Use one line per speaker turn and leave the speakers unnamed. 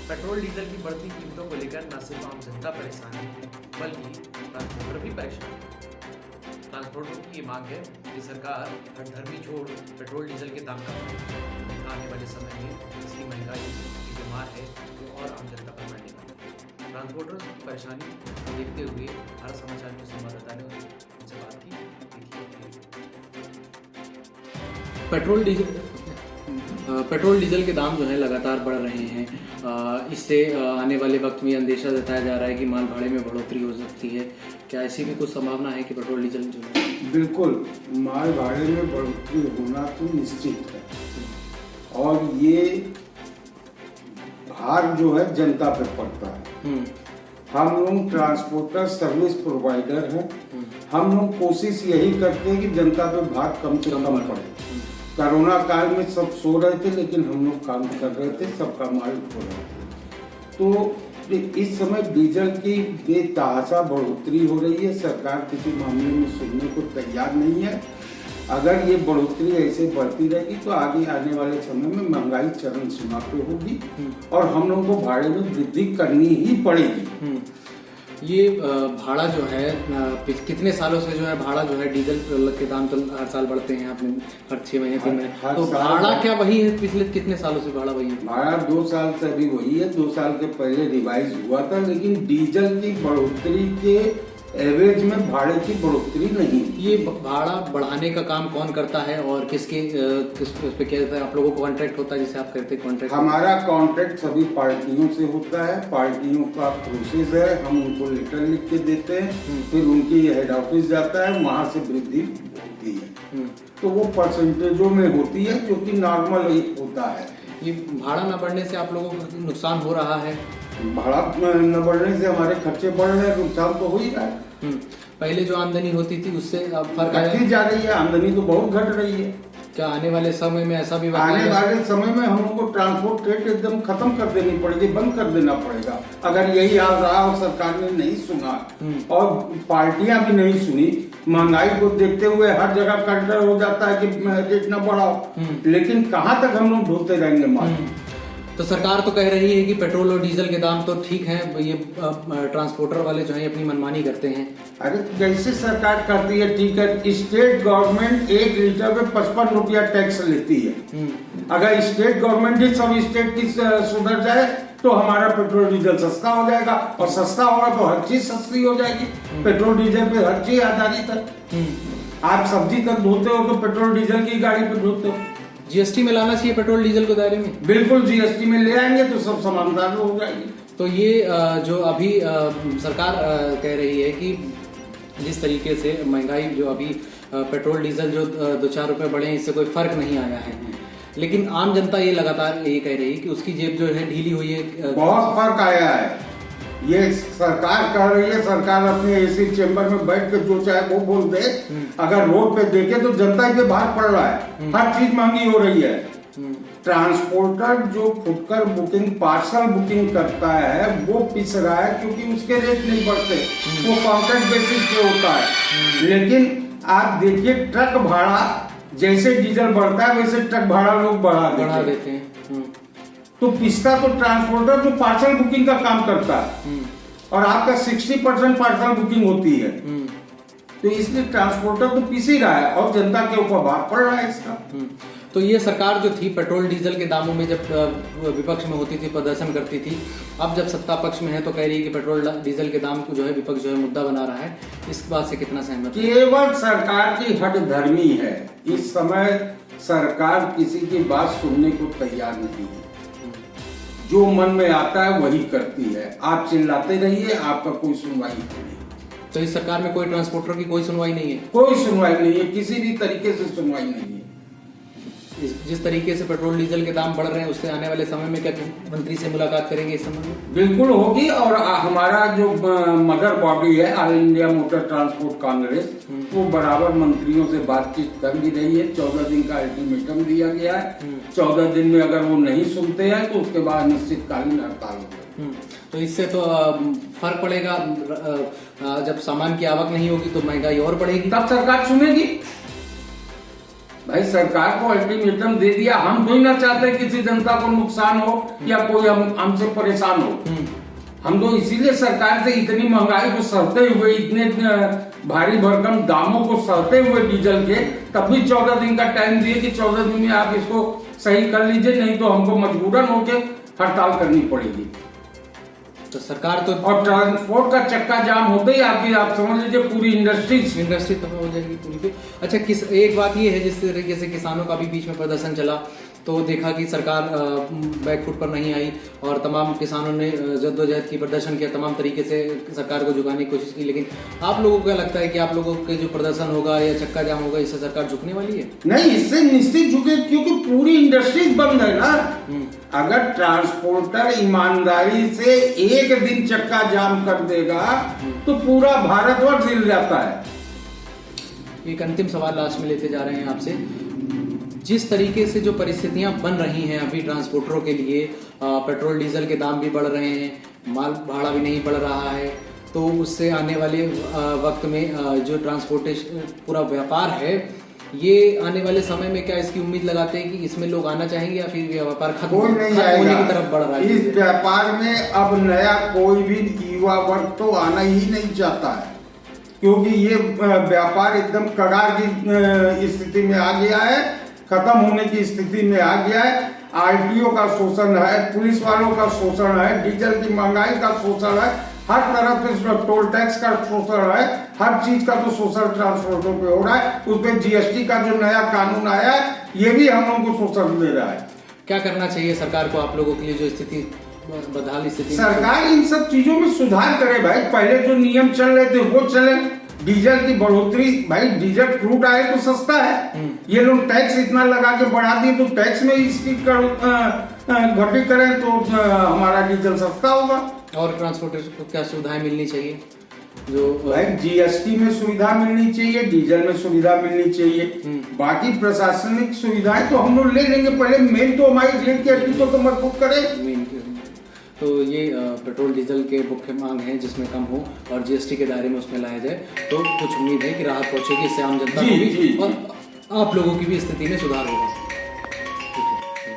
Petrol diesel की बढ़ती कीमतों को लेकर न सिर्फ आम जनता परेशान है बल्कि ट्रांसपोर्टर भी परेशान है। ट्रांसपोर्टरों की ये मांग है कि सरकार हठधर्मी छोड़ पेट्रोल डीजल के दाम कम करे। आने वाले समय में इसकी महंगाई की जो मार है वो और आम जनता पर पड़ने वाली है। ट्रांसपोर्टरों की परेशानी को देखते हुए भारत समाचार न्यूज संवाददाता ने उनसे बात की।
पेट्रोल डीजल के दाम जो है लगातार बढ़ रहे हैं। इससे आने वाले वक्त में अंदेशा जताया जा रहा है कि माल भाड़े में बढ़ोतरी हो सकती है। क्या ऐसी भी कुछ संभावना है कि पेट्रोल डीजल जो है?
बिल्कुल, माल भाड़े में बढ़ोतरी होना तो निश्चित है और ये भार जो है जनता पे पड़ता है। हम लोग ट्रांसपोर्टर सर्विस प्रोवाइडर हैं। हम लोग कोशिश यही करते हैं कि जनता पे भार कम से कम पड़े। कोरोना काल में सब सो रहे थे लेकिन हम लोग काम कर रहे थे, सबका माल हो रहे थे। तो इस समय डीजल की बेतहाशा बढ़ोतरी हो रही है। सरकार किसी मामले में सुनने को तैयार नहीं है। अगर ये बढ़ोतरी ऐसे बढ़ती रहेगी तो आगे आने वाले समय में महंगाई चरम सीमा पे होगी और हम लोगों को भाड़े में वृद्धि करनी ही पड़ेगी।
ये भाड़ा जो है कितने सालों से जो है भाड़ा जो है डीजल के दाम तो हर साल बढ़ते हैं, आपने हर 6 महीने 3 महीने, तो भाड़ा क्या वही है? पिछले कितने सालों से भाड़ा वही है?
भाड़ा 2 साल से अभी वही है। 2 साल के पहले रिवाइज हुआ था लेकिन डीजल की बढ़ोतरी के एवरेज में भाड़े की बढ़ोतरी नहीं।
ये भाड़ा बढ़ाने का काम कौन करता है और किस पे क्या है? आप लोगों को कॉन्ट्रैक्ट होता है जिसे आप कहते हैं कॉन्ट्रैक्ट?
हमारा कॉन्ट्रैक्ट सभी पार्टियों से होता है। पार्टियों का प्रोसेस है, हम उनको लेटर लिख के देते हैं, फिर उनकी हेड ऑफिस जाता है, वहां से वृद्धि होती है। तो वो परसेंटेजों में होती है जो कि नॉर्मल होता है।
ये भाड़ा न बढ़ने से आप लोगों को नुकसान हो रहा है?
भाड़ा न बढ़ने से हमारे खर्चे बढ़ रहे हैं, नुकसान तो हो ही रहा है।
पहले जो आमदनी होती थी उससे अब फर्क
घटती जा रही है, आमदनी तो बहुत घट रही है।
क्या आने वाले समय में ऐसा भी?
आने वाले समय में हम लोग को ट्रांसपोर्ट रेट एकदम खत्म कर देनी पड़ेगी, बंद कर देना पड़ेगा। अगर यही हाल रहा और सरकार ने नहीं सुना और पार्टियां भी नहीं सुनी, महंगाई को देखते हुए हर जगह कंट्रोल हो जाता है कि रेट न बढ़ाओ, लेकिन कहाँ तक हम लोग ढोते रहेंगे माल?
तो सरकार तो कह रही है कि पेट्रोल और डीजल के दाम तो ठीक हैं, ये ट्रांसपोर्टर वाले जो है अपनी मनमानी करते हैं।
अरे जैसे सरकार करती है ठीक है। स्टेट गवर्नमेंट 1 लीटर पे 55 रुपया टैक्स लेती है। अगर स्टेट गवर्नमेंट ही सब स्टेट की सुधर जाए तो हमारा पेट्रोल डीजल सस्ता हो जाएगा और सस्ता होगा तो हर चीज सस्ती हो जाएगी। पेट्रोल डीजल पे हर चीज आधारित है। आप सब्जी तक धोते हो तो पेट्रोल डीजल की गाड़ी पे धोते हो।
जीएसटी में लाना चाहिए पेट्रोल डीजल को दायरे में?
बिल्कुल, जीएसटी में ले आएंगे तो सब समानता हो जाएगी।
तो ये जो अभी सरकार कह रही है कि जिस तरीके से महंगाई जो अभी पेट्रोल डीजल जो 2-4 रुपए बढ़े हैं इससे कोई फर्क नहीं आया है, लेकिन आम जनता ये लगातार ये कह रही है कि उसकी जेब जो है ढीली हुई है।
बहुत फर्क आया है। ये सरकार कह रही है, सरकार अपने एसी चेंबर में बैठ के जो चाहे वो बोल दे। अगर रोड पे देखे तो जनता के बाहर पड़ रहा है, हर चीज महंगी हो रही है। ट्रांसपोर्टर जो फुटकर बुकिंग पार्सल बुकिंग करता है वो पिस रहा है क्योंकि उसके रेट नहीं बढ़ते, वो कॉन्ट्रैक्ट बेसिस पे होता है। लेकिन आप देखिए ट्रक भाड़ा जैसे डीजल बढ़ता है वैसे ट्रक भाड़ा लोग बढ़ा देते हैं। तो पिसता तो ट्रांसपोर्टर जो पार्सल बुकिंग का काम करता है और आपका 60% पार्सल बुकिंग होती है। तो इसलिए ट्रांसपोर्टर तो पिस ही रहा है और जनता के ऊपर भार पड़ रहा है इसका।
तो ये सरकार जो थी पेट्रोल डीजल के दामों में जब विपक्ष में होती थी, प्रदर्शन करती थी, अब जब सत्ता पक्ष में है तो कह रही है कि पेट्रोल डीजल के दाम को जो है विपक्ष जो है मुद्दा बना रहा है। इस बात से कितना सहमत?
केवल सरकार की हठधर्मी है। इस समय सरकार किसी की बात सुनने को तैयार नहीं है। जो मन में आता है वही करती है। आप चिल्लाते रहिए, आपका कोई सुनवाई नहीं।
तो इस सरकार में कोई ट्रांसपोर्टर की कोई सुनवाई नहीं है?
कोई सुनवाई नहीं है, किसी भी तरीके से सुनवाई नहीं है।
जिस तरीके से पेट्रोल डीजल के दाम बढ़ रहे हैं उससे आने वाले समय में क्या मंत्री से मुलाकात करेंगे इस संबंध में?
बिल्कुल होगी और हमारा जो मदर बॉडी है all India motor transport Congress, वो बराबर मंत्रियों से बातचीत कर भी रही है। 14 दिन का अल्टीमेटम दिया गया है। 14 दिन में अगर वो नहीं सुनते हैं तो उसके बाद निश्चितकालीन हड़ताल होगी।
तो इससे तो फर्क पड़ेगा। जब सामान की आवक नहीं होगी तो महंगाई और बढ़ेगी।
तब सरकार सुनेगी। भाई सरकार को अल्टीमेटम दे दिया, हम तो ही ना चाहते किसी जनता को नुकसान हो या कोई हमसे परेशान हो। हम तो इसीलिए सरकार से इतनी महंगाई को सहते हुए, इतने भारी भरकम दामों को सहते हुए डीजल के, तब भी 14 दिन का टाइम दिए कि 14 दिन में आप इसको सही कर लीजिए, नहीं तो हमको मजबूरन होके हड़ताल करनी पड़ेगी।
तो सरकार तो
और ट्रांसपोर्ट का चक्का जाम होते ही आपकी, आप समझ लीजिए पूरी इंडस्ट्री
तबाह हो जाएगी पूरी पे। अच्छा, एक बात ये है, जिस तरीके से किसानों का भी बीच में प्रदर्शन चला तो देखा कि सरकार बैकफुट पर नहीं आई और तमाम किसानों ने जद्दोजहद की, प्रदर्शन किया, तमाम तरीके से सरकार को झुकाने की कोशिश की। लेकिन आप लोगों को क्या लगता है कि आप लोगों के जो प्रदर्शन होगा या चक्का जाम होगा, इससे सरकार झुकने वाली है?
नहीं, इससे निश्चित झुके, क्योंकि पूरी इंडस्ट्री बंद है ना। अगर ट्रांसपोर्टर ईमानदारी से एक दिन चक्का जाम कर देगा तो पूरा भारतवर्ष हिल जाता है।
एक अंतिम सवाल लास्ट में लेते जा रहे हैं आपसे। जिस तरीके से जो परिस्थितियां बन रही हैं अभी ट्रांसपोर्टरों के लिए, पेट्रोल डीजल के दाम भी बढ़ रहे हैं, माल भाड़ा भी नहीं बढ़ रहा है, तो उससे आने वाले वक्त में जो ट्रांसपोर्टेशन पूरा व्यापार है, ये आने वाले समय में क्या इसकी उम्मीद लगाते हैं कि इसमें लोग आना चाहेंगे या फिर व्यापार खत्म होने की तरफ बढ़ रहा है?
इस व्यापार में अब नया कोई भी युवा वर्ग तो आना ही नहीं चाहता है, क्योंकि ये व्यापार एकदम कगार की स्थिति में आ गया है, खत्म होने की स्थिति में आ गया है। आरटीओ का शोषण है, पुलिस वालों का शोषण है, डीजल की महंगाई का शोषण है, हर तरफ से टोल टैक्स का शोषण है, हर चीज का तो शोषण ट्रांसपोर्टरों पे हो रहा है। उसपे जीएसटी का जो नया कानून आया है, ये भी हम लोगों को शोषण दे रहा है।
क्या करना चाहिए सरकार को आप लोगों के लिए, जो स्थिति बदहाल स्थिति?
सरकार इन सब चीजों में सुधार करे भाई। पहले जो नियम चल रहे थे वो चले। डीजल की बढ़ोतरी, भाई डीजल क्रूड आए तो सस्ता है, ये लोग टैक्स इतना लगा के बढ़ा दिए, तो टैक्स में इसकी घटी करें तो हमारा डीजल सस्ता होगा।
और ट्रांसपोर्टेशन को क्या सुविधाएं मिलनी चाहिए? जो
भाई जीएसटी में सुविधा मिलनी चाहिए, डीजल में सुविधा मिलनी चाहिए, बाकी प्रशासनिक सुविधाएं तो हम लोग ले लेंगे। पहले मेन तो हमारी रेल की हड्डी तो मजबूत करें।
तो ये पेट्रोल डीजल के मुख्य मांग है, जिसमें कम हो और जीएसटी के दायरे में उसमें लाया जाए तो कुछ उम्मीद है कि राहत पहुंचेगी, इससे आम जनता को भी और आप लोगों की भी स्थिति में सुधार होगा।